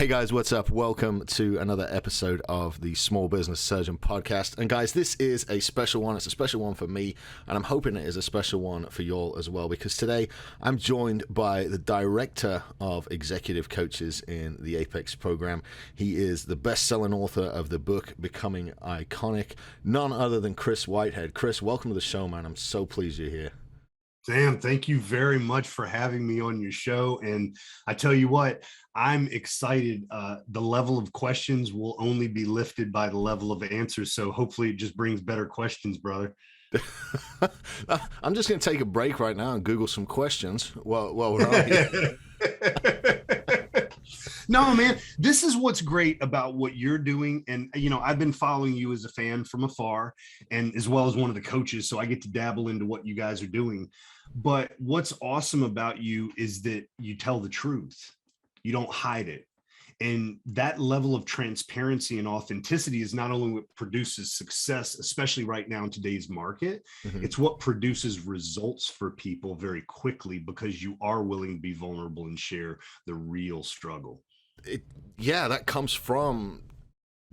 Hey guys, what's up? Welcome to another episode of the Small Business Surgeon Podcast. And guys, this is a special one. It's a special one for me, and I'm hoping it is a special one for y'all as well, because today I'm joined by the Director of Executive Coaches in the Apex program. He is the best-selling author of the book Becoming Iconic, none other than Kris Whitehead. Kris, welcome to the show, man. I'm so pleased you're here. Sam, thank you very much for having me on your show. And I tell you what, I'm excited. The level of questions will only be lifted by the level of answers. So hopefully it just brings better questions, brother. I'm just going to take a break right now and Google some questions while we're on here. No, man, this is what's great about what you're doing. And, you know, I've been following you as a fan from afar and as well as one of the coaches. So I get to dabble into what you guys are doing. But what's awesome about you is that you tell the truth. You don't hide it. And that level of transparency and authenticity is not only what produces success, especially right now in today's market, it's what produces results for people very quickly because you are willing to be vulnerable and share the real struggle. Yeah, that comes from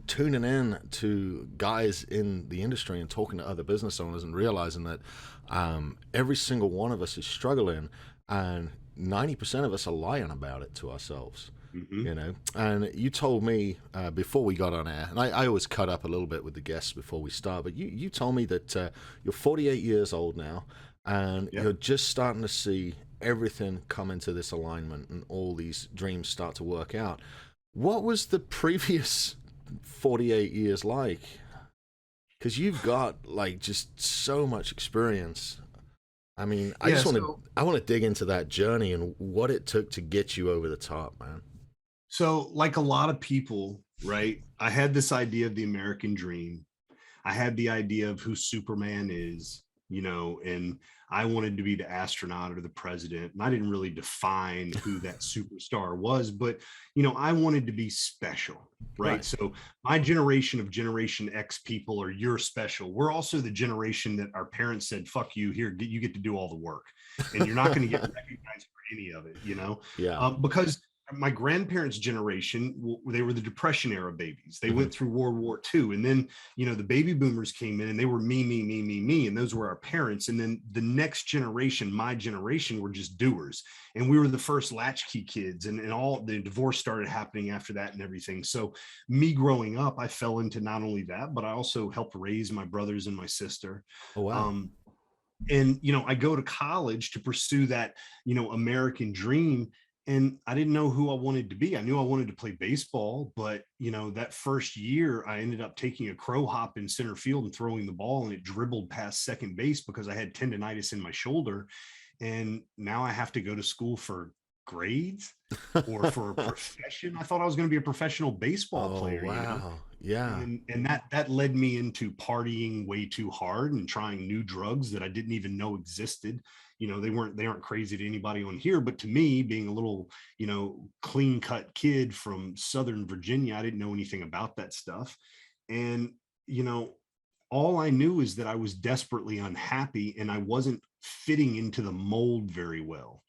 tuning in to guys in the industry and talking to other business owners and realizing that every single one of us is struggling, and 90% of us are lying about it to ourselves. You know, and you told me before we got on air, and I always cut up a little bit with the guests before we start, but you told me that you're 48 years old now, and you're just starting to see everything come into this alignment and all these dreams start to work out. What was the previous 48 years like? Because you've got like just so much experience. I mean, I want to dig into that journey and what it took to get you over the top, man. So like a lot of people, right? I had this idea of the American dream. I had the idea of who Superman is, you know, and I wanted to be the astronaut or the president. And I didn't really define who that superstar was, but, you know, I wanted to be special, right? So my generation of Generation X people are you're special. We're also the generation that our parents said, fuck you, here, you get to do all the work. And you're not going to get recognized for any of it, you know? Because my grandparents' generation, they were the Depression era babies. They went through World War II. And then, you know, the baby boomers came in and they were me. And those were our parents. And then the next generation, my generation, were just doers. And we were the first latchkey kids. And all the divorce started happening after that and everything. So me growing up, I fell into not only that, but I also helped raise my brothers and my sister. Oh, wow. And, you know, I go to college to pursue that, you know, American dream. And I didn't know who I wanted to be. I knew I wanted to play baseball, but, you know, that first year I ended up taking a crow hop in center field and throwing the ball, and it dribbled past second base because I had tendonitis in my shoulder. And now I have to go to school for grades or for a profession. I thought I was going to be a professional baseball player. Wow. You know? Yeah. And that led me into partying way too hard and trying new drugs that I didn't even know existed. You know, they aren't crazy to anybody on here, but to me, being a little, you know, clean cut kid from Southern Virginia, I didn't know anything about that stuff. And, you know, all I knew is that I was desperately unhappy and I wasn't fitting into the mold very well.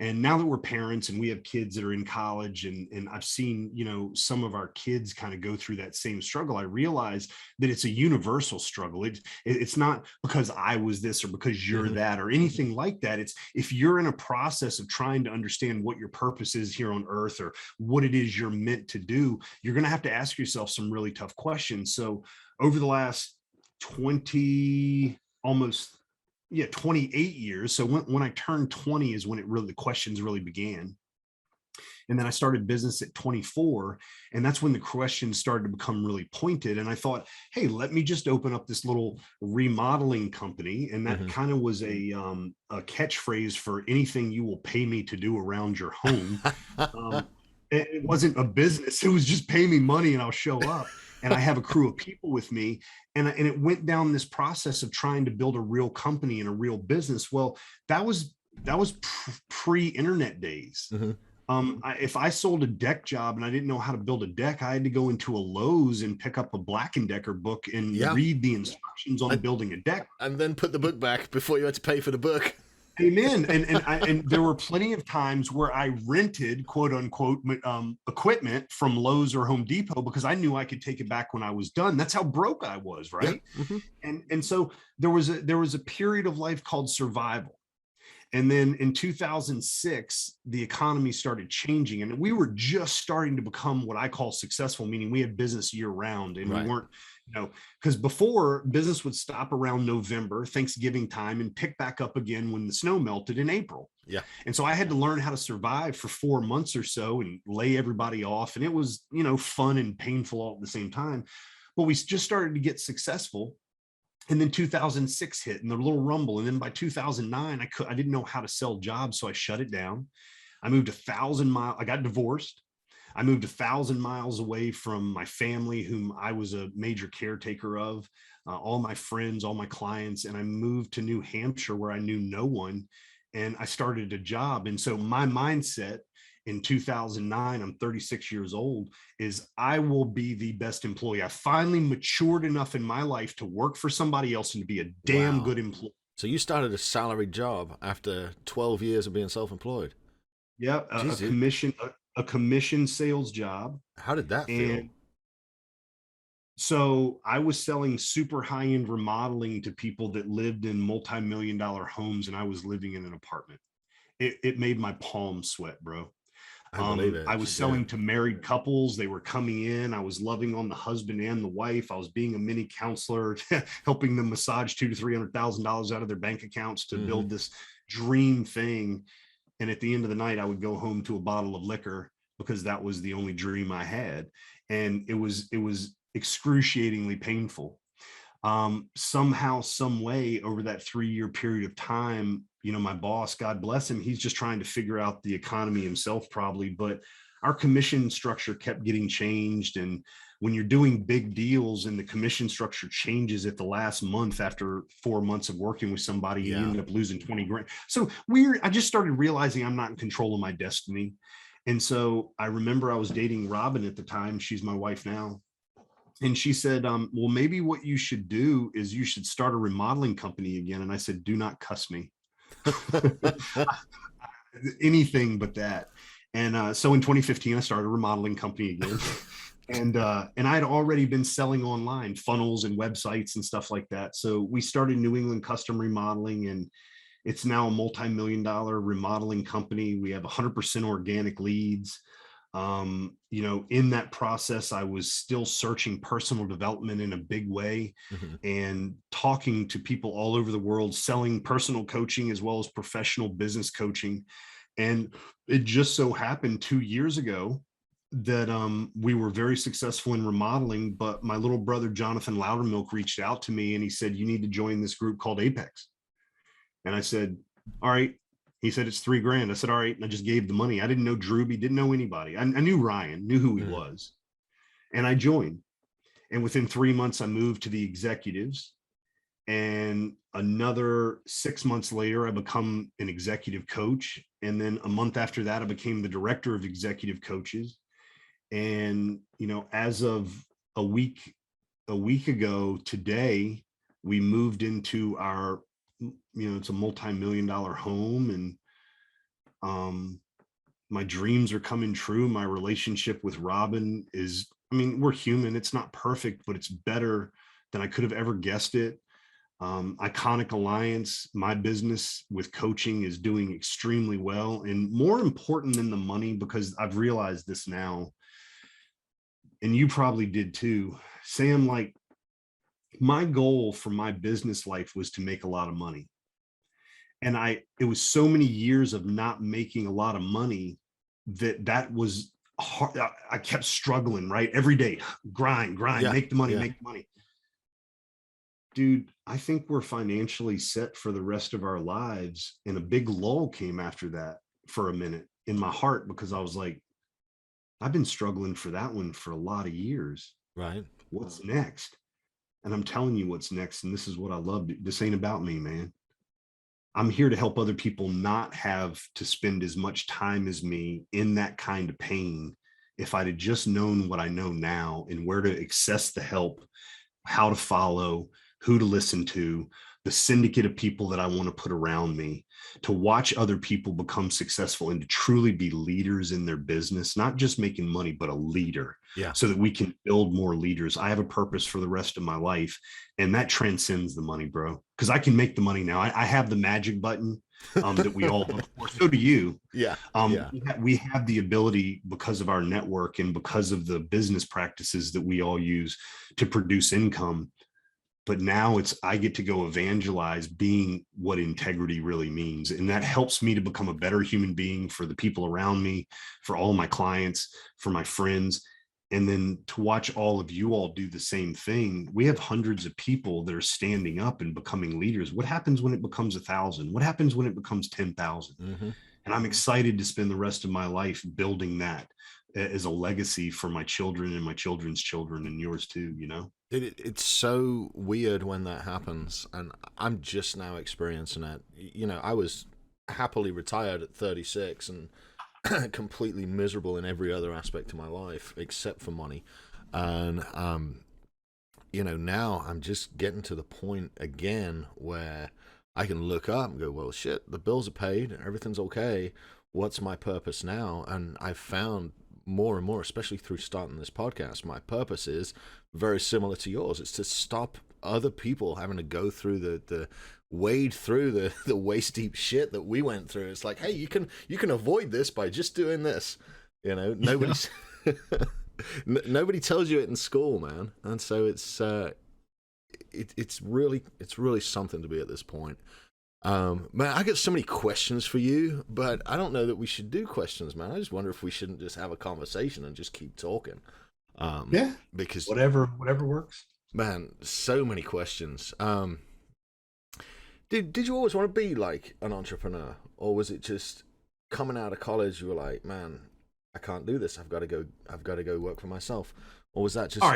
And now that we're parents and we have kids that are in college and I've seen, you know, some of our kids kind of go through that same struggle, I realize that it's a universal struggle. It's not because I was this or because you're that or anything like that. It's if you're in a process of trying to understand what your purpose is here on earth or what it is you're meant to do, you're going to have to ask yourself some really tough questions. So over the last 28 years. So when I turned 20 is when the questions really began. And then I started business at 24. And that's when the questions started to become really pointed. And I thought, hey, let me just open up this little remodeling company. And that kind of was a catchphrase for anything you will pay me to do around your home. It wasn't a business. It was just pay me money and I'll show up. And I have a crew of people with me. And it went down this process of trying to build a real company and a real business. Well, that was pre-internet days. If I sold a deck job and I didn't know how to build a deck, I had to go into a Lowe's and pick up a Black & Decker book and read the instructions on building a deck. And then put the book back before you had to pay for the book. Amen. And there were plenty of times where I rented quote unquote equipment from Lowe's or Home Depot because I knew I could take it back when I was done. That's how broke I was, Yeah. right? Hmm. And so there was a period of life called survival. And then in 2006, the economy started changing, and we were just starting to become what I call successful, meaning we had business year round, and we Right. weren't, because before business would stop around November, Thanksgiving time, and pick back up again when the snow melted in April. Yeah. And so I had to learn how to survive for 4 months or so and lay everybody off. And it was, fun and painful all at the same time. But we just started to get successful, and then 2006 hit and the little rumble, and then by 2009 I didn't know how to sell jobs, so I shut it down. I moved 1,000 miles. I got divorced. I moved 1,000 miles away from my family, whom I was a major caretaker of, all my friends, all my clients, and I moved to New Hampshire where I knew no one, and I started a job. And so my mindset in 2009, I'm 36 years old, is I will be the best employee. I finally matured enough in my life to work for somebody else and to be a damn Wow. good employee. So you started a salaried job after 12 years of being self-employed. Yeah, a Jeez, commission sales job. how did that feel? And so I was selling super high-end remodeling to people that lived in multi-million dollar homes, and I was living in an apartment. It made my palms sweat, bro. I believe I it. was Yeah. selling to married couples. They were coming in. I was loving on the husband and the wife. I was being a mini counselor, helping them massage $200,000 to $300,000 out of their bank accounts to Hmm. build this dream thing. And at the end of the night, I would go home to a bottle of liquor because that was the only dream I had. And it was excruciatingly painful. Somehow, some way, over that 3 year period of time, my boss, God bless him, he's just trying to figure out the economy himself, probably, but our commission structure kept getting changed. And when you're doing big deals and the commission structure changes at the last month after 4 months of working with somebody, and you Yeah. end up losing 20 grand. So I just started realizing I'm not in control of my destiny. And so I remember I was dating Robin at the time. She's my wife now. And she said, well, maybe what you should do is you should start a remodeling company again. And I said, do not cuss me. Anything but that. And so in 2015, I started a remodeling company again. And I had already been selling online funnels and websites and stuff like that. So we started New England Custom Remodeling, and it's now a multi-million-dollar remodeling company. We have 100% organic leads. In that process, I was still searching personal development in a big way Hmm. and talking to people all over the world, selling personal coaching as well as professional business coaching. And it just so happened 2 years ago that we were very successful in remodeling. But my little brother, Jonathan Loudermilk, reached out to me and he said, you need to join this group called Apex. And I said, all right. He said, it's $3,000. I said, all right. And I just gave the money. I didn't know Drewby, didn't know anybody. I knew Ryan, knew who he Hmm. was. And I joined. And within 3 months, I moved to the executives. And another 6 months later, I become an executive coach. And then a month after that, I became the director of executive coaches. And, as of a week, ago today, we moved into our, it's a multi-million dollar home. And my dreams are coming true. My relationship with Robin is, we're human. It's not perfect, but it's better than I could have ever guessed it. Iconic Alliance, my business with coaching is doing extremely well. And more important than the money, because I've realized this now, and you probably did too, Sam, like, my goal for my business life was to make a lot of money. And it was so many years of not making a lot of money that was hard. I kept struggling, right? Every day, grind, Yeah. make the money, Yeah. make the money. Dude, I think we're financially set for the rest of our lives. And a big lull came after that for a minute in my heart, because I was like, I've been struggling for that one for a lot of years. Right. What's next? And I'm telling you what's next. And this is what I love. This ain't about me, man. I'm here to help other people not have to spend as much time as me in that kind of pain. If I'd have just known what I know now and where to access the help, how to follow, who to listen to, the syndicate of people that I want to put around me, to watch other people become successful and to truly be leaders in their business, not just making money, but a leader, Yeah. so that we can build more leaders. I have a purpose for the rest of my life, and that transcends the money, bro, because I can make the money now. I have the magic button that we all look for. So do you. Yeah. We have the ability, because of our network and because of the business practices that we all use, to produce income. But now I get to go evangelize being what integrity really means. And that helps me to become a better human being for the people around me, for all my clients, for my friends. And then to watch all of you all do the same thing. We have hundreds of people that are standing up and becoming leaders. What happens when it becomes 1,000? What happens when it becomes 10,000? Mm-hmm. And I'm excited to spend the rest of my life building that as a legacy for my children and my children's children and yours too, you know? It's so weird when that happens, and I'm just now experiencing it. You know, I was happily retired at 36 and completely miserable in every other aspect of my life except for money. And, you know, now I'm just getting to the point again where I can look up and go, well, shit, the bills are paid, everything's okay. What's my purpose now? And I've found more and more, especially through starting this podcast, my purpose is very similar to yours. It's to stop other people having to go through the wade through the waist deep shit that we went through. It's like, hey, you can avoid this by just doing this. You know, nobody's nobody tells you it in school, man. And so it's really something to be at this point. Man, I got so many questions for you, but I don't know that we should do questions, man. I just wonder if we shouldn't just have a conversation and just keep talking. Yeah, because whatever works. Man, so many questions. Did you always want to be like an entrepreneur, or was it just coming out of college you were like, man, I can't do this. I've got to go work for myself, or was that just All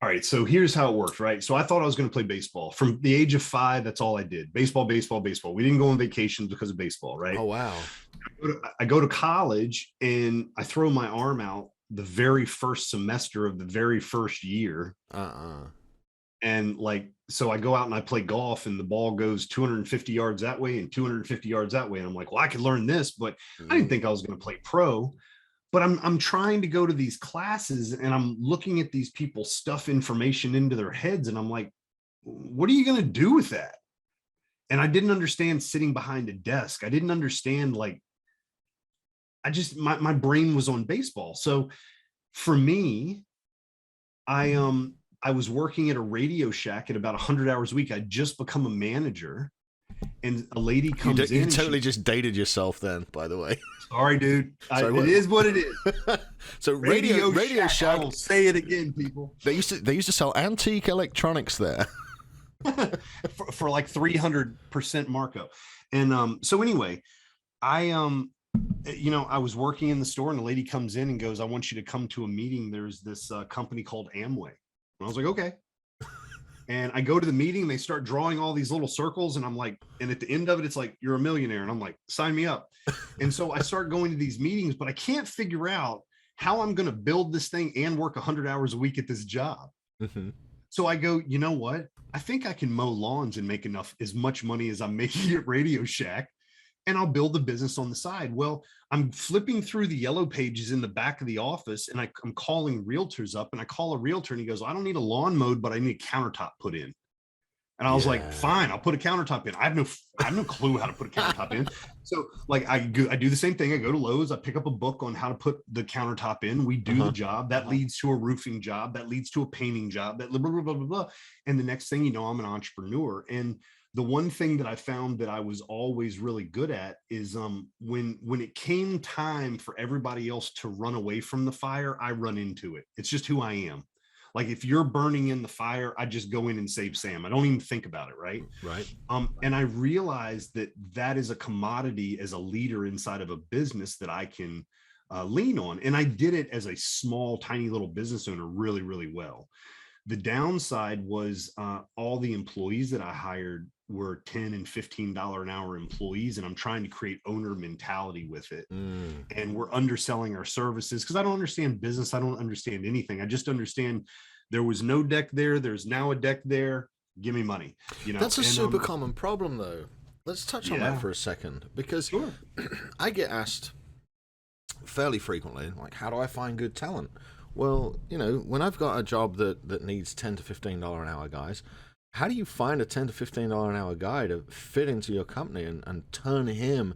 right, so here's how it worked, right? So I thought I was going to play baseball from the age of 5. That's all I did. Baseball. We didn't go on vacations because of baseball, right? Oh, wow. I go to college and I throw my arm out the very first semester of the very first year. And so I go out and I play golf and the ball goes 250 yards that way and 250 yards that way. And I'm like, well, I could learn this, but I didn't think I was going to play pro. But I'm trying to go to these classes and I'm looking at these people stuff information into their heads. And I'm like, what are you going to do with that? And I didn't understand sitting behind a desk. I didn't understand, my brain was on baseball. So for me, I was working at a Radio Shack at about 100 hours a week. I'd just become a manager. And a lady comes in. You totally just dated yourself then, by the way. Sorry, dude. It is what it is. So Radio Shack. I will say it again, people. They used to sell antique electronics there. for like 300% Marco. And so anyway, I was working in the store and the lady comes in and goes, I want you to come to a meeting. There's this company called Amway. And I was like, okay. And I go to the meeting, they start drawing all these little circles. And I'm like, and at the end of it, it's like, you're a millionaire. And I'm like, sign me up. And so I start going to these meetings, but I can't figure out how I'm going to build this thing and work 100 hours a week at this job. Mm-hmm. So I go, you know what? I think I can mow lawns and make as much money as I'm making at Radio Shack. And I'll build the business on the side. Well, I'm flipping through the yellow pages in the back of the office and I'm calling realtors up, and I call a realtor and he goes, I don't need a lawn mowed, but I need a countertop put in. And I was like, fine, I'll put a countertop in. I have no clue how to put a countertop in. So I do the same thing. I go to Lowe's, I pick up a book on how to put the countertop in. We do the job that leads to a roofing job, that leads to a painting job, that blah, blah, blah, blah, blah. And the next thing you know, I'm an entrepreneur. And the one thing that I found that I was always really good at is when it came time for everybody else to run away from the fire, I run into it. It's just who I am. Like if you're burning in the fire, I just go in and save Sam. I don't even think about it, right? Right. And I realized that is a commodity as a leader inside of a business that I can lean on. And I did it as a small, tiny little business owner really, really well. The downside was all the employees that I hired were $10 and $15 an hour employees, and I'm trying to create owner mentality with it. And we're underselling our services because I don't understand business. I don't understand anything. I just understand there was no deck there. There's now a deck there. give me money, you know. That's a And super common problem, though. Let's touch on that for a second, because sure. I get asked fairly frequently, like, how do I find good talent? Well, you know, when I've got a job that needs $10 to $15 an hour guys, how do you find a $10 to $15 an hour guy to fit into your company and turn him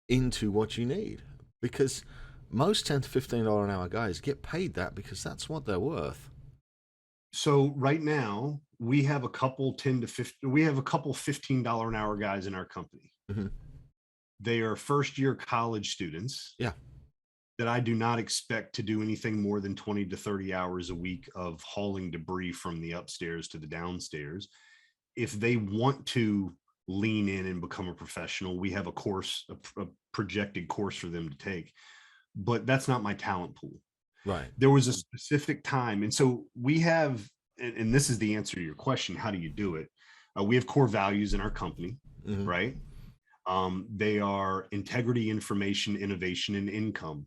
into what you need? Because most $10 to $15 an hour guys get paid that because that's what they're worth. So right now we have a couple 10 to 50, we have a couple $15 an hour guys in our company. Mm-hmm. They are first year college students. Yeah. That I do not expect to do anything more than 20 to 30 hours a week of hauling debris from the upstairs to the downstairs. If they want to lean in and become a professional, we have a course, a projected course for them to take, but that's not my talent pool. Right. There was a specific time. And so we have, and this is the answer to your question, how do you do it? We have core values in our company, Mm-hmm. right? They are integrity, information, innovation, and income.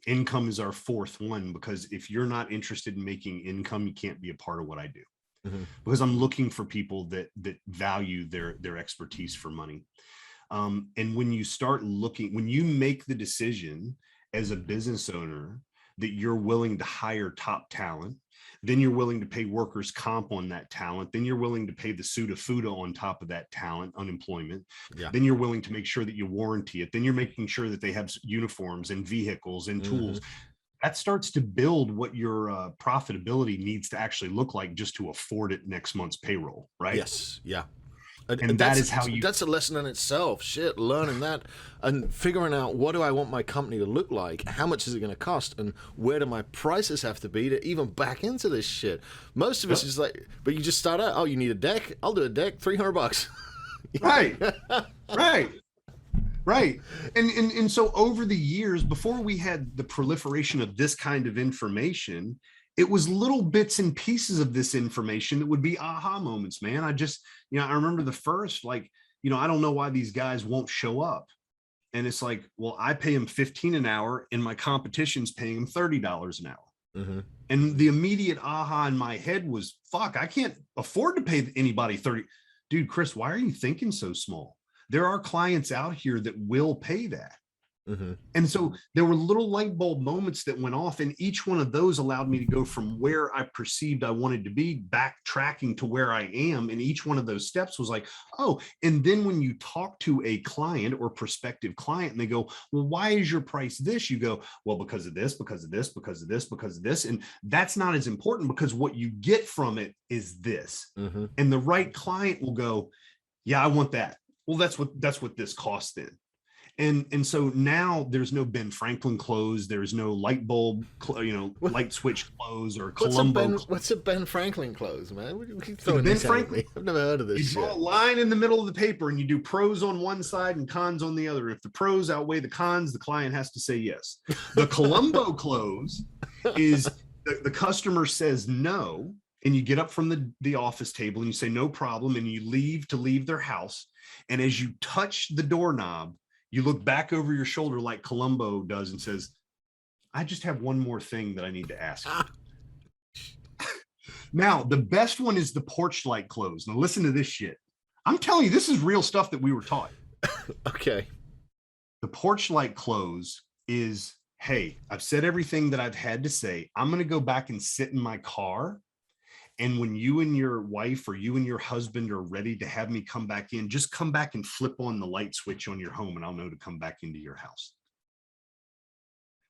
Income is our fourth one, because if you're not interested in making income, you can't be a part of what I do. Mm-hmm. Because I'm looking for people that value their expertise for money. And when you start looking, when you make the decision as a business owner that you're willing to hire top talent, then you're willing to pay workers' comp on that talent, then you're willing to pay the SUTA-FUTA on top of that talent, unemployment, then you're willing to make sure that you warranty it, then you're making sure that they have uniforms and vehicles and tools. That starts to build what your profitability needs to actually look like just to afford it next month's payroll, right? Yes. Yeah. And that is how you... That's a lesson in itself. Shit, learning that and figuring out, what do I want my company to look like? How much is it going to cost? And where do my prices have to be to even back into this shit? Most of us is like, but you just start out, oh, you need a deck? I'll do a deck, $300. Right. Right. And so over the years, before we had the proliferation of this kind of information, it was little bits and pieces of this information that would be aha moments, man. I just, I remember the first, like, I don't know why these guys won't show up. And it's like, well, I pay them $15 an hour and my competition's paying them $30 an hour. Mm-hmm. And the immediate aha in my head was, fuck, I can't afford to pay anybody 30. Dude, Kris, why are you thinking so small? There are clients out here that will pay that. Mm-hmm. And so there were little light bulb moments that went off, and each one of those allowed me to go from where I perceived I wanted to be, backtracking to where I am. And each one of those steps was like, oh, and then when you talk to a client or prospective client and they go, well, why is your price this? You go, well, because of this, because of this, because of this, because of this. And that's not as important, because what you get from it is this. Mm-hmm. And the right client will go, yeah, I want that. Well, that's what this costs then. And so now there's no Ben Franklin close. There's no light bulb, light switch close or Columbo. What's a Ben Franklin close, man? We keep throwing this at me. I've never heard of this. You draw a line in the middle of the paper and you do pros on one side and cons on the other. If the pros outweigh the cons, the client has to say yes. The Columbo close is the customer says no, and you get up from the office table and you say no problem, and you leave their house. And as you touch the doorknob, you look back over your shoulder like Columbo does and says, I just have one more thing that I need to ask you. Now, the best one is the porch light close. Now, listen to this shit. I'm telling you, this is real stuff that we were taught. Okay. The porch light close is, hey, I've said everything that I've had to say. I'm going to go back and sit in my car. And when you and your wife or you and your husband are ready to have me come back in, just come back and flip on the light switch on your home, and I'll know to come back into your house.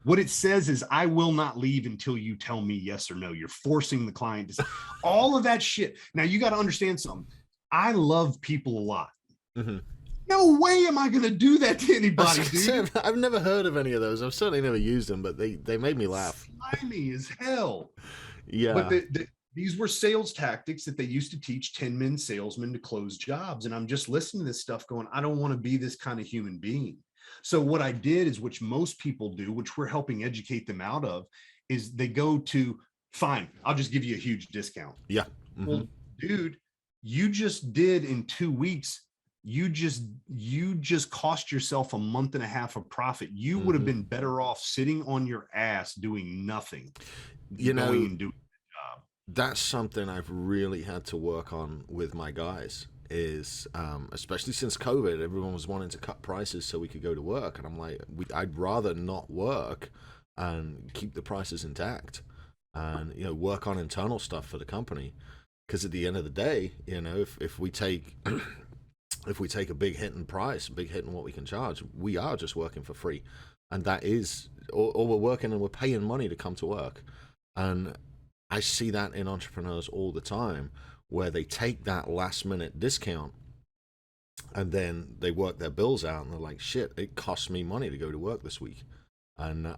What it says is, I will not leave until you tell me yes or no. You're forcing the client to say all of that shit. Now, you got to understand something. I love people a lot. Mm-hmm. No way am I going to do that to anybody, dude. I've never heard of any of those. I've certainly never used them, but they made me laugh. Slimy as hell. Yeah. But these were sales tactics that they used to teach 10-man salesmen to close jobs. And I'm just listening to this stuff going, I don't want to be this kind of human being. So what I did is, which most people do, which we're helping educate them out of, is they go to, fine, I'll just give you a huge discount. Yeah. Mm-hmm. Well, dude, you just did in 2 weeks. You just cost yourself a month and a half of profit. You would have been better off sitting on your ass doing nothing. Going and doing. That's something I've really had to work on with my guys. Is especially since COVID, everyone was wanting to cut prices so we could go to work, and I'm like, I'd rather not work and keep the prices intact, and work on internal stuff for the company. Because at the end of the day, if we take if we take a big hit in price, a big hit in what we can charge, we are just working for free, and that is, or we're working and we're paying money to come to work, and I see that in entrepreneurs all the time, where they take that last minute discount and then they work their bills out and they're like, shit, it cost me money to go to work this week. And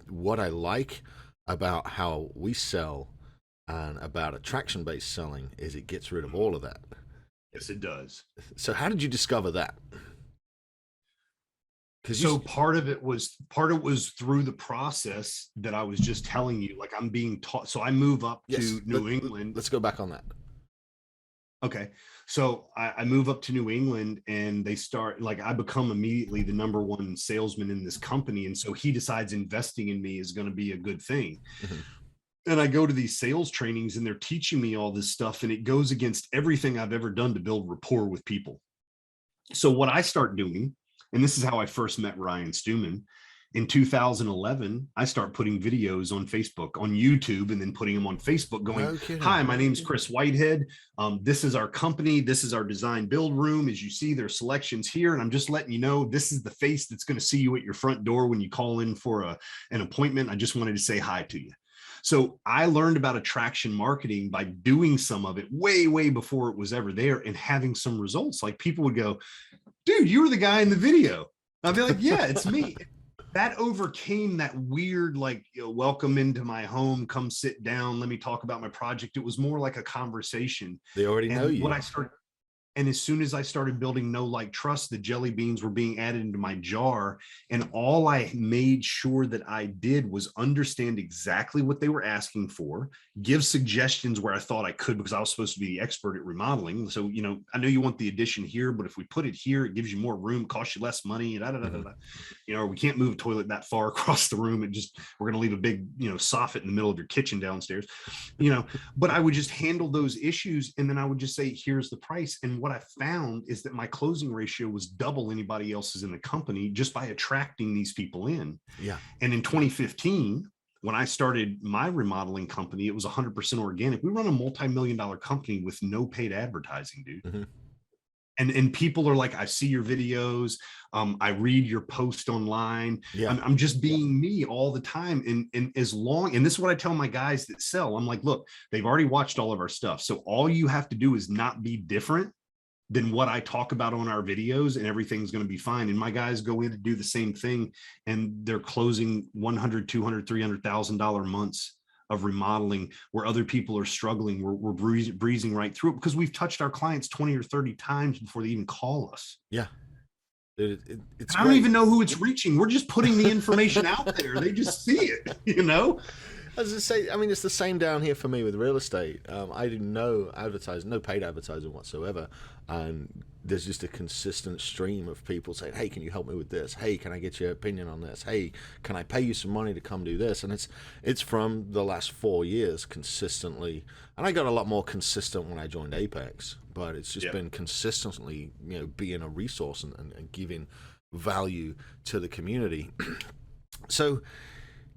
what I like about how we sell and about attraction based selling is it gets rid of all of that. Yes, it does. So, how did you discover that? So part of it was through the process that I was just telling you, like I'm being taught. So I move up to New England. Let's go back on that. Okay. So I move up to New England, and they start, like, I become immediately the number one salesman in this company. And so he decides investing in me is going to be a good thing. Mm-hmm. And I go to these sales trainings and they're teaching me all this stuff, and it goes against everything I've ever done to build rapport with people. So what I start doing, and this is how I first met Ryan Stewman. In 2011, I start putting videos on Facebook, on YouTube, and then putting them on Facebook going, hi, my name's Kris Whitehead. This is our company. This is our design build room. As you see, there's selections here. And I'm just letting you know, this is the face that's going to see you at your front door when you call in for an appointment. I just wanted to say hi to you. So I learned about attraction marketing by doing some of it way, way before it was ever there, and having some results. Like, people would go, dude, you were the guy in the video. I'd be like, yeah, it's me. That overcame that weird, like, welcome into my home, come sit down, let me talk about my project. It was more like a conversation. They already know you. And as soon as I started building know, like, trust, the jelly beans were being added into my jar. And all I made sure that I did was understand exactly what they were asking for, give suggestions where I thought I could, because I was supposed to be the expert at remodeling. So, I know you want the addition here, but if we put it here, it gives you more room, costs you less money, or we can't move a toilet that far across the room. We're going to leave a big, soffit in the middle of your kitchen downstairs, but I would just handle those issues. And then I would just say, here's the price. And what I found is that my closing ratio was double anybody else's in the company, just by attracting these people in. Yeah. And in 2015, when I started my remodeling company, it was 100% organic. We run a multi-million-dollar company with no paid advertising, dude. Mm-hmm. And people are like, I see your videos. I read your post online. Yeah. I'm just being me all the time. And this is what I tell my guys that sell. I'm like, look, they've already watched all of our stuff. So all you have to do is not be different than what I talk about on our videos, and everything's going to be fine. And my guys go in to do the same thing, and they're closing $100,000, $200,000, $300,000 months of remodeling, where other people are struggling. We're breezing right through it because we've touched our clients 20 or 30 times before they even call us. Yeah. I don't even know who it's reaching. We're just putting the information out there. They just see it, As I say, I mean, it's the same down here for me with real estate. I do no advertising, no paid advertising whatsoever. And there's just a consistent stream of people saying, hey, can you help me with this? Hey, can I get your opinion on this? Hey, can I pay you some money to come do this? And it's from the last 4 years consistently. And I got a lot more consistent when I joined Apex, but it's just been consistently, being a resource and giving value to the community. So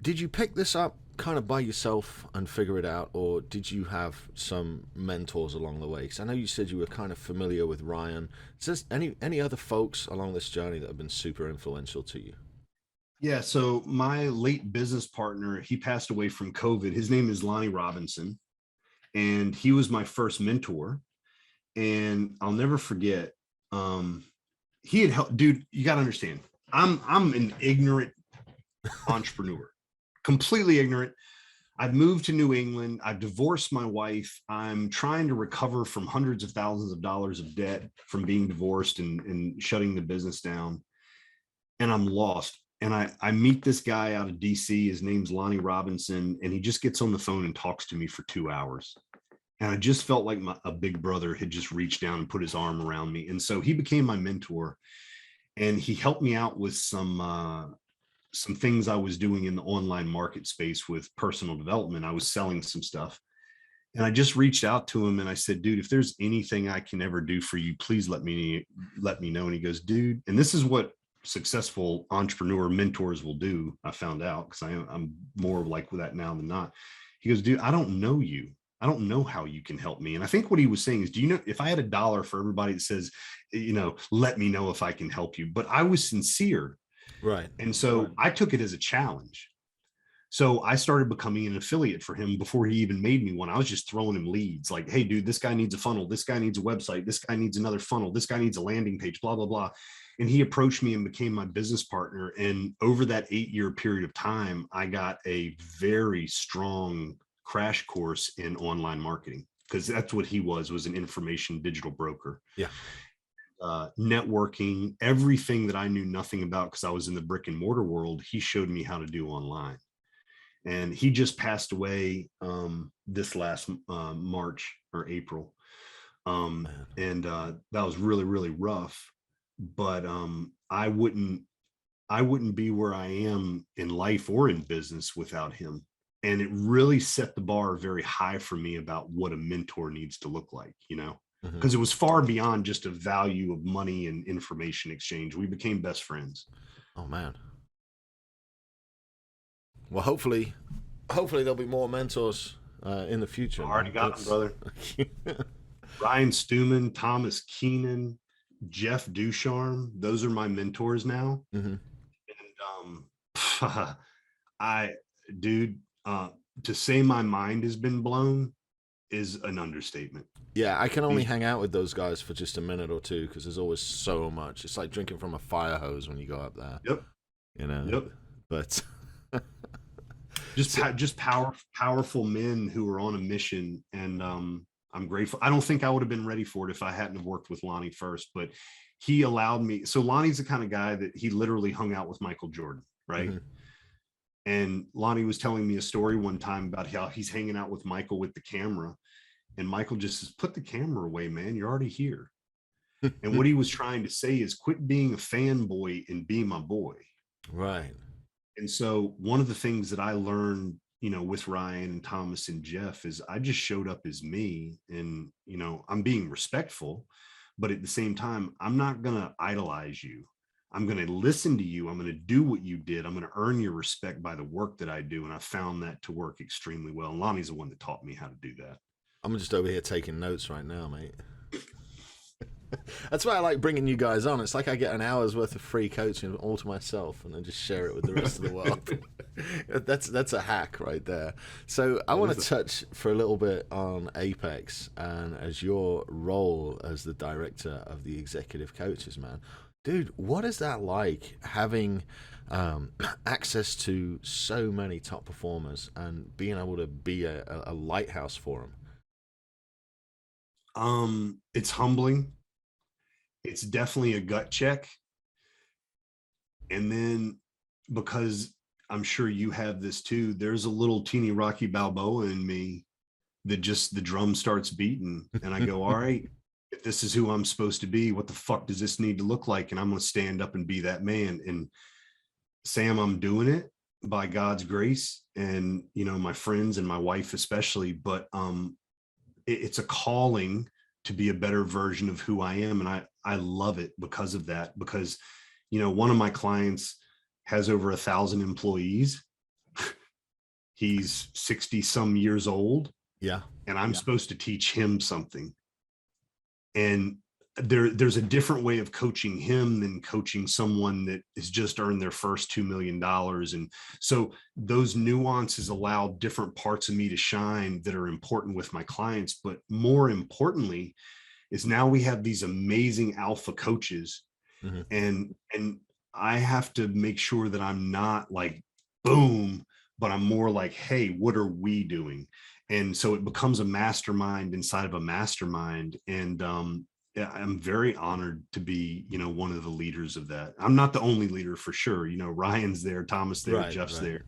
did you pick this up kind of by yourself and figure it out, or did you have some mentors along the way? Because I know you said you were kind of familiar with Ryan. Is there any other folks along this journey that have been super influential to you? Yeah, so my late business partner, he passed away from COVID. His name is Lonnie Robinson, and he was my first mentor. And I'll never forget, he had helped, dude, you got to understand, I'm an ignorant entrepreneur. Completely ignorant. I've moved to New England. I've divorced my wife. I'm trying to recover from hundreds of thousands of dollars of debt from being divorced and shutting the business down. And I'm lost. And I meet this guy out of DC. His name's Lonnie Robinson. And he just gets on the phone and talks to me for 2 hours. And I just felt like a big brother had just reached down and put his arm around me. And so he became my mentor. And he helped me out with some things I was doing in the online market space with personal development. I was selling some stuff. And I just reached out to him and I said, dude, if there's anything I can ever do for you, please let me know. And he goes, dude, and this is what successful entrepreneur mentors will do. I found out, because I'm more like that now than not. He goes, dude, I don't know you. I don't know how you can help me. And I think what he was saying is, do you know, if I had $1 for everybody that says, let me know if I can help you, but I was sincere. Right. And so I took it as a challenge. So I started becoming an affiliate for him before he even made me one. I was just throwing him leads like, hey, dude, this guy needs a funnel. This guy needs a website. This guy needs another funnel. This guy needs a landing page, blah, blah, blah. And he approached me and became my business partner. And over that 8-year period of time, I got a very strong crash course in online marketing, because that's what he was an information digital broker. Yeah. Networking, everything that I knew nothing about because I was in the brick and mortar world, he showed me how to do online. And he just passed away this last March or April. And that was really, really rough. But I wouldn't be where I am in life or in business without him. And it really set the bar very high for me about what a mentor needs to look like, because it was far beyond just a value of money and information exchange. We became best friends. Oh, man. Well, hopefully there'll be more mentors in the future. I already got them, brother. Ryan Stewman, Thomas Keenan, Jeff Ducharme. Those are my mentors now. And to say my mind has been blown is an understatement. Yeah, I can only hang out with those guys for just a minute or two because there's always so much. It's like drinking from a fire hose when you go up there. Yep. Yep. But just powerful men who are on a mission, and I'm grateful. I don't think I would have been ready for it if I hadn't have worked with Lonnie first, but he allowed me. So Lonnie's the kind of guy that he literally hung out with Michael Jordan, right? And Lonnie was telling me a story one time about how he's hanging out with Michael with the camera, and Michael just says, put the camera away, man. You're already here. And what he was trying to say is quit being a fanboy and be my boy. Right. And so one of the things that I learned, with Ryan and Thomas and Jeff is I just showed up as me, and, I'm being respectful, but at the same time, I'm not going to idolize you. I'm going to listen to you. I'm going to do what you did. I'm going to earn your respect by the work that I do. And I found that to work extremely well. And Lonnie's the one that taught me how to do that. I'm just over here taking notes right now, mate. That's why I like bringing you guys on. It's like I get an hour's worth of free coaching all to myself and then just share it with the rest of the world. That's a hack right there. So I want to touch for a little bit on Apex and as your role as the director of the executive coaches, man. Dude, what is that like having access to so many top performers and being able to be a lighthouse for them? It's humbling. It's definitely a gut check. And then, because I'm sure you have this too, there's a little teeny Rocky Balboa in me that just the drum starts beating and I go, all right, if this is who I'm supposed to be, what the fuck does this need to look like? And I'm going to stand up and be that man. And Sam, I'm doing it by God's grace and, my friends and my wife especially, but it's a calling to be a better version of who I am. And I love it because of that, because, one of my clients has over 1,000 employees. He's 60 some years old. Yeah. And I'm supposed to teach him something. And there's a different way of coaching him than coaching someone that has just earned their first $2 million. And so those nuances allow different parts of me to shine that are important with my clients. But more importantly is now we have these amazing alpha coaches, and I have to make sure that I'm not like, boom, but I'm more like, hey, what are we doing? And so it becomes a mastermind inside of a mastermind. And I'm very honored to be, one of the leaders of that. I'm not the only leader for sure. Ryan's there, Thomas there, Jeff's there.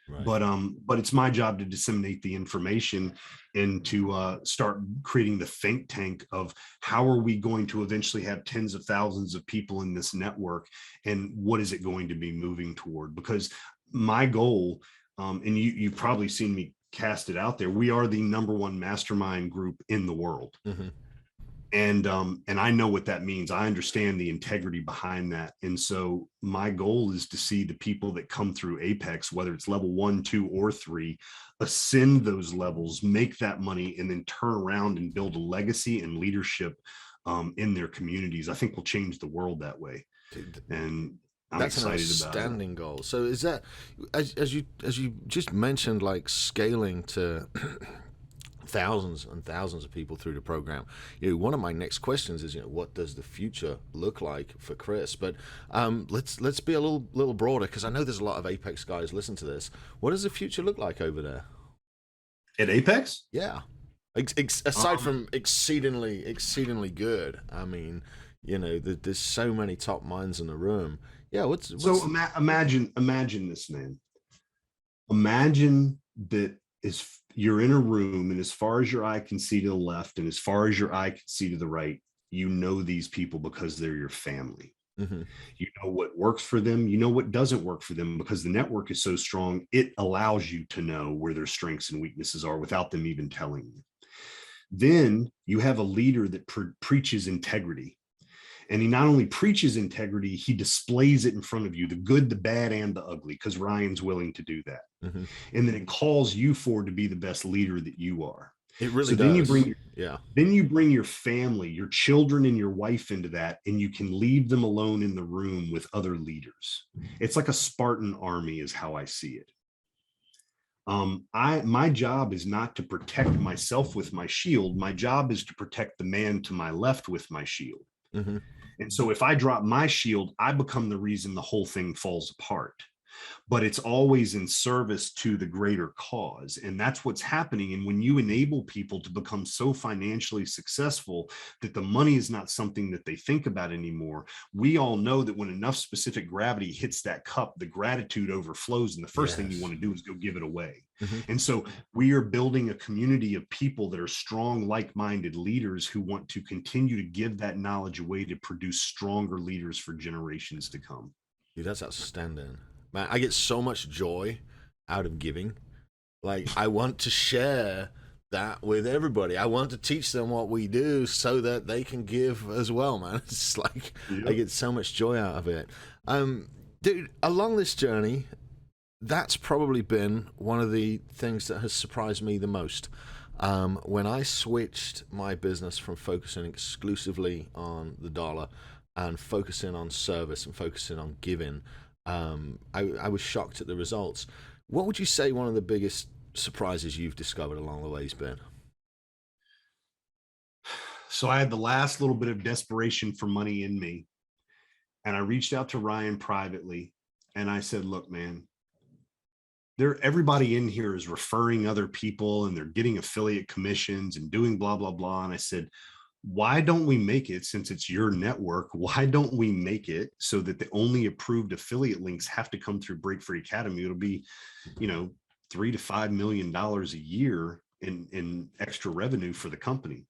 Right. But it's my job to disseminate the information and to start creating the think tank of how are we going to eventually have tens of thousands of people in this network, and what is it going to be moving toward? Because my goal, and you've probably seen me cast it out there. We are the #1 mastermind group in the world. Mm-hmm. And I know what that means. I understand the integrity behind that. And so my goal is to see the people that come through Apex, whether it's level 1, 2, or 3, ascend those levels, make that money, and then turn around and build a legacy and leadership in their communities. I think we'll change the world that way. Dude, And I'm that's an excited about it. outstanding goal. So is that, as you just mentioned, like scaling to thousands and thousands of people through the program? One of my next questions is, what does the future look like for Kriss? But let's be a little broader, because I know there's a lot of Apex guys listen to this. What does the future look like over there At Apex? Yeah, aside from exceedingly good. I mean, there's so many top minds in the room. Yeah, what's so imagine this, man. Imagine that you're in a room, and as far as your eye can see to the left and as far as your eye can see to the right, you know these people because they're your family. Mm-hmm. You know what works for them, you know what doesn't work for them, because the network is so strong, it allows you to know where their strengths and weaknesses are without them even telling you. Then you have a leader that preaches integrity. And he not only preaches integrity, he displays it in front of you, the good, the bad, and the ugly, because Ryan's willing to do that. Mm-hmm. And then it calls you forward to be the best leader that you are. It really so does. Then you bring your family, your children, and your wife into that, and you can leave them alone in the room with other leaders. It's like a Spartan army is how I see it. My job is not to protect myself with my shield. My job is to protect the man to my left with my shield. Mm-hmm. And so if I drop my shield, I become the reason the whole thing falls apart. But it's always in service to the greater cause. And that's what's happening. And when you enable people to become so financially successful that the money is not something that they think about anymore, we all know that when enough specific gravity hits that cup, the gratitude overflows. And the first thing you want to do is go give it away. Mm-hmm. And so we are building a community of people that are strong, like-minded leaders who want to continue to give that knowledge away to produce stronger leaders for generations to come. Dude, that's outstanding. Man, I get so much joy out of giving. Like, I want to share that with everybody. I want to teach them what we do so that they can give as well, man. It's like, I get so much joy out of it. Dude, along this journey, that's probably been one of the things that has surprised me the most. When I switched my business from focusing exclusively on the dollar and focusing on service and focusing on giving, I was shocked at the results. What would you say one of the biggest surprises you've discovered along the way has been? So I had the last little bit of desperation for money in me, and I reached out to Ryan privately, and I said, look, man, everybody in here is referring other people, and they're getting affiliate commissions and doing blah, blah, blah. And I said, why don't we make it, since it's your network, why don't we make it so that the only approved affiliate links have to come through Break Free Academy? It'll be, $3 to $5 million a year in extra revenue for the company.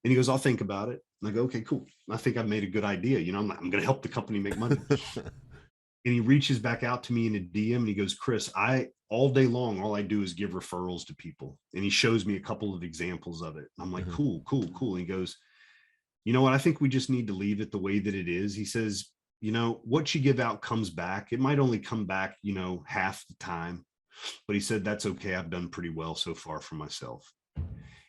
And he goes, I'll think about it. And I go, okay, cool. I think I've made a good idea. I'm going to help the company make money. And he reaches back out to me in a DM and he goes, Kriss, all day long, all I do is give referrals to people. And he shows me a couple of examples of it. I'm like, cool. And he goes, you know what? I think we just need to leave it the way that it is. He says, what you give out comes back. It might only come back, half the time. But he said, that's okay. I've done pretty well so far for myself.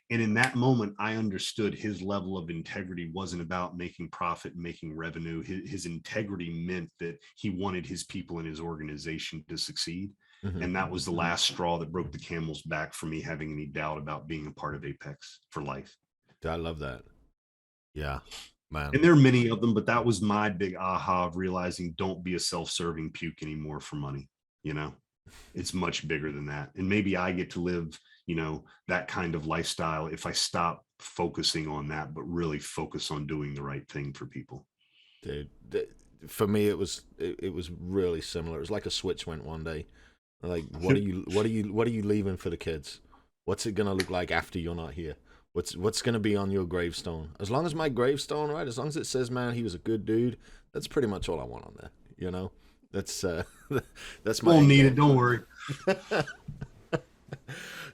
And in that moment, I understood his level of integrity wasn't about making profit and making revenue. His integrity meant that he wanted his people and his organization to succeed. Mm-hmm. And that was the last straw that broke the camel's back for me having any doubt about being a part of Apex for life. I love that. Yeah, man. And there are many of them, but that was my big aha of realizing don't be a self-serving puke anymore for money. It's much bigger than that. And maybe I get to live that kind of lifestyle if I stop focusing on that, but really focus on doing the right thing for people. Dude, for me, it was really similar. It was like a switch went one day. Like, what are you leaving for the kids? What's it gonna look like after you're not here? What's gonna be on your gravestone? As long as my gravestone, right? As long as it says, man, he was a good dude. That's pretty much all I want on there. That's my. Won't need it. Don't worry.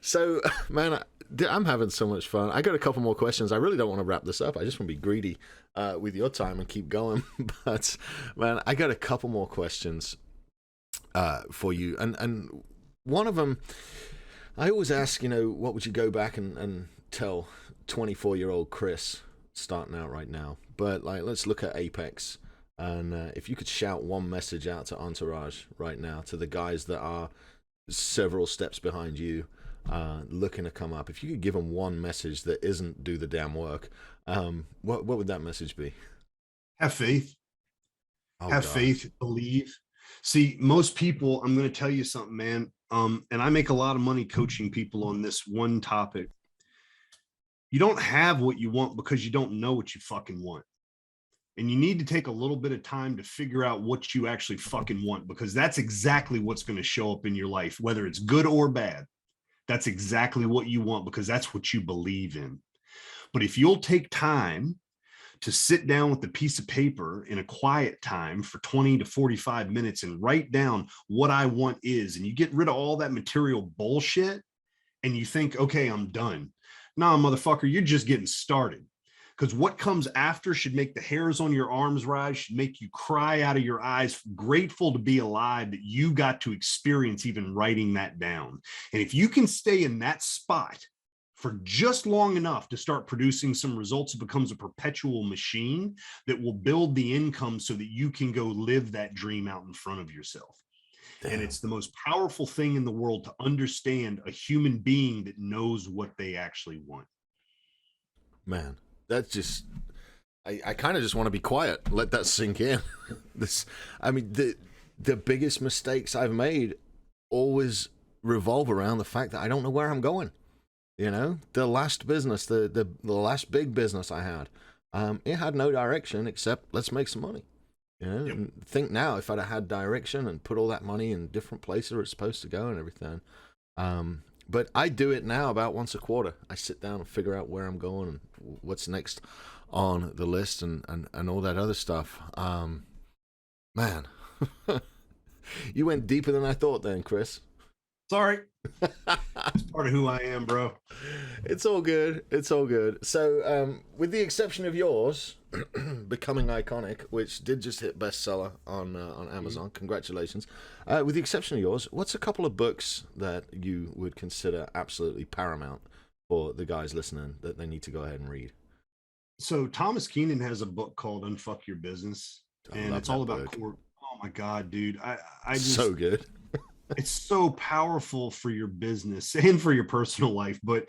So, man, I'm having so much fun. I got a couple more questions. I really don't want to wrap this up. I just want to be greedy with your time and keep going. But, man, I got a couple more questions for you. And one of them, I always ask, what would you go back and tell 24-year-old Kriss starting out right now? But, let's look at Apex. And if you could shout one message out to Entourage right now, to the guys that are several steps behind you, looking to come up, if you could give them one message that isn't do the damn work, what would that message be? Have faith. Oh, Have God. faith, believe. See, most people, I'm going to tell you something, man. And I make a lot of money coaching people on this one topic. You don't have what you want because you don't know what you fucking want. And you need to take a little bit of time to figure out what you actually fucking want, because that's exactly what's going to show up in your life, whether it's good or bad. That's exactly what you want, because that's what you believe in. But if you'll take time to sit down with a piece of paper in a quiet time for 20 to 45 minutes and write down what I want is, and you get rid of all that material bullshit and you think, okay, I'm done. Nah, motherfucker, you're just getting started. Because what comes after should make the hairs on your arms rise, should make you cry out of your eyes, grateful to be alive that you got to experience even writing that down. And if you can stay in that spot for just long enough to start producing some results, it becomes a perpetual machine that will build the income so that you can go live that dream out in front of yourself. Damn. And it's the most powerful thing in the world to understand a human being that knows what they actually want. Man, that's just, I kind of just want to be quiet, let that sink in. The biggest mistakes I've made always revolve around the fact that I don't know where I'm going. The last business, the last big business I had, it had no direction except let's make some money. Yep. And think now, if I'd have had direction and put all that money in different places where it's supposed to go and everything. But I do it now about once a quarter. I sit down and figure out where I'm going and what's next on the list and all that other stuff. Man, you went deeper than I thought then, Kriss. Sorry. It's part of who I am, bro. It's all good. It's all good. So, with the exception of yours, Becoming Iconic, which did just hit bestseller on Amazon. Congratulations. With the exception of yours, what's a couple of books that you would consider absolutely paramount for the guys listening that they need to go ahead and read? So Thomas Keenan has a book called Unfuck Your Business, and it's all about core. Oh my God, dude. I just, so good. It's so powerful for your business and for your personal life, but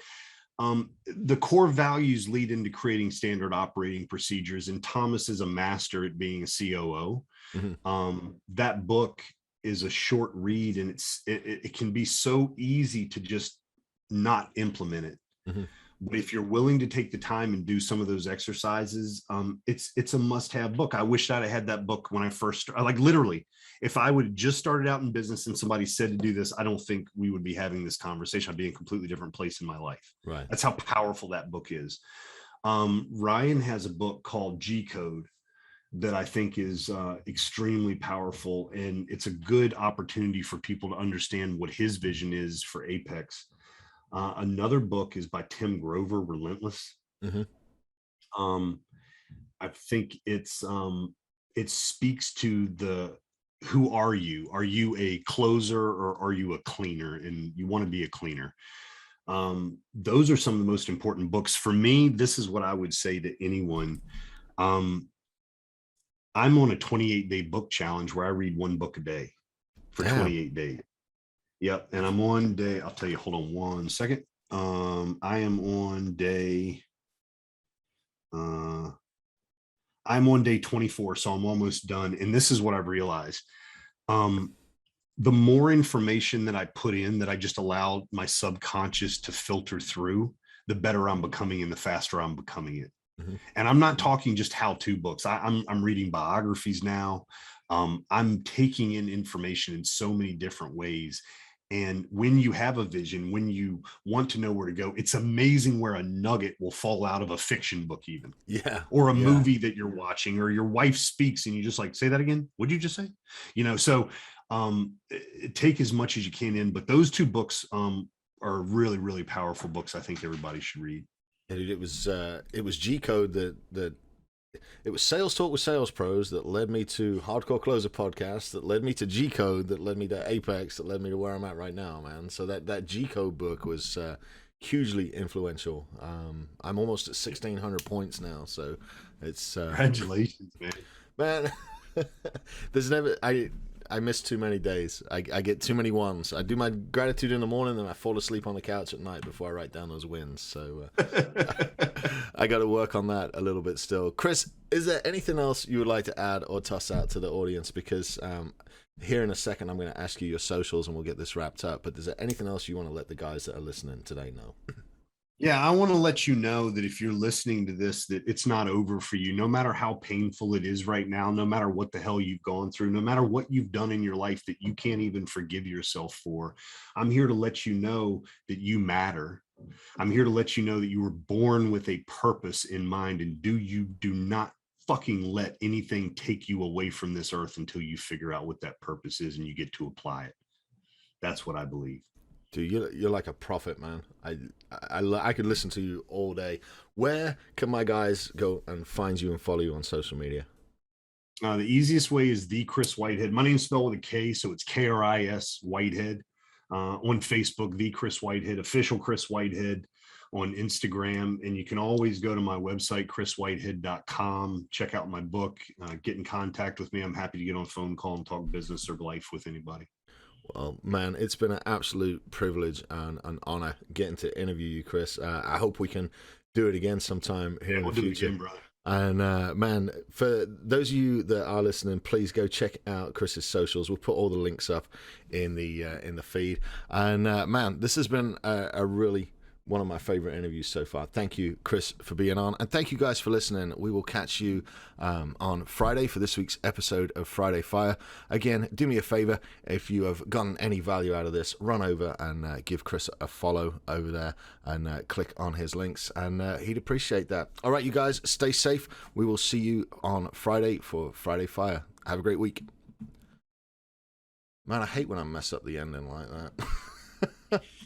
the core values lead into creating standard operating procedures, and Thomas is a master at being a COO. Mm-hmm. That book is a short read, and it can be so easy to just not implement it. Mm-hmm. But if you're willing to take the time and do some of those exercises, it's a must-have book. I wish that I had that book when I first started. Like literally, if I would have just started out in business and somebody said to do this, I don't think we would be having this conversation. I'd be in a completely different place in my life. Right. That's how powerful that book is. Ryan has a book called G Code that I think is extremely powerful, and it's a good opportunity for people to understand what his vision is for Apex. Another book is by Tim Grover, Relentless. Mm-hmm. I think it speaks to the, who are you? Are you a closer or are you a cleaner? And you want to be a cleaner. Those are some of the most important books for me. This is what I would say to anyone. I'm on a 28-day book challenge where I read one book a day for 28 days. Yep. And I'm on day, I'll tell you, hold on one second. I am on day 24. So I'm almost done. And this is what I've realized. The more information that I put in, that I just allow my subconscious to filter through, the better I'm becoming and the faster I'm becoming it. Mm-hmm. And I'm not talking just how-to books. I'm reading biographies now. I'm taking in information in so many different ways. And when you have a vision, when you want to know where to go, it's amazing where a nugget will fall out of a fiction book even. Yeah. Or a movie that you're watching, or your wife speaks and you just like, say that again. What'd you just say? So take as much as you can in. But those two books are really, really powerful books I think everybody should read. And it was G Code that it was Sales Talk with Sales Pros that led me to Hardcore Closer podcast, that led me to G Code, that led me to Apex, that led me to where I'm at right now, man. So that G Code book was hugely influential. I'm almost at 1,600 points now, so it's Congratulations, man. There's never I miss too many days. I get too many ones. I do my gratitude in the morning, and I fall asleep on the couch at night before I write down those wins. So I got to work on that a little bit still. Kriss, is there anything else you would like to add or toss out to the audience? Because here in a second, I'm going to ask you your socials, and we'll get this wrapped up. But is there anything else you want to let the guys that are listening today know? Yeah, I want to let you know that if you're listening to this, that it's not over for you. No matter how painful it is right now, no matter what the hell you've gone through, no matter what you've done in your life that you can't even forgive yourself for, I'm here to let you know that you matter. I'm here to let you know that you were born with a purpose in mind, and do not fucking let anything take you away from this earth until you figure out what that purpose is and you get to apply it. That's what I believe. Dude, you're like a prophet, man. I could listen to you all day. Where can my guys go and find you and follow you on social media? The easiest way is the Kris Whitehead. My name's spelled with a K, so it's Kris Whitehead. On Facebook, the Kris Whitehead, official Kris Whitehead on Instagram. And you can always go to my website, kriswhitehead.com, check out my book, get in contact with me. I'm happy to get on a phone call and talk business or life with anybody. Well, man, it's been an absolute privilege and an honor getting to interview you, Kriss. I hope we can do it again sometime here in the future. Again, brother. And man, for those of you that are listening, please go check out Kriss's socials. We'll put all the links up in the feed. And man, this has been a really one of my favorite interviews so far. Thank you, Kriss, for being on, and thank you guys for listening. We will catch you on Friday for this week's episode of Friday Fire. Again, do me a favor, if you have gotten any value out of this, run over and give Kriss a follow over there and click on his links, and he'd appreciate that. All right, you guys, stay safe. We will see you on Friday for Friday Fire. Have a great week. Man, I hate when I mess up the ending like that.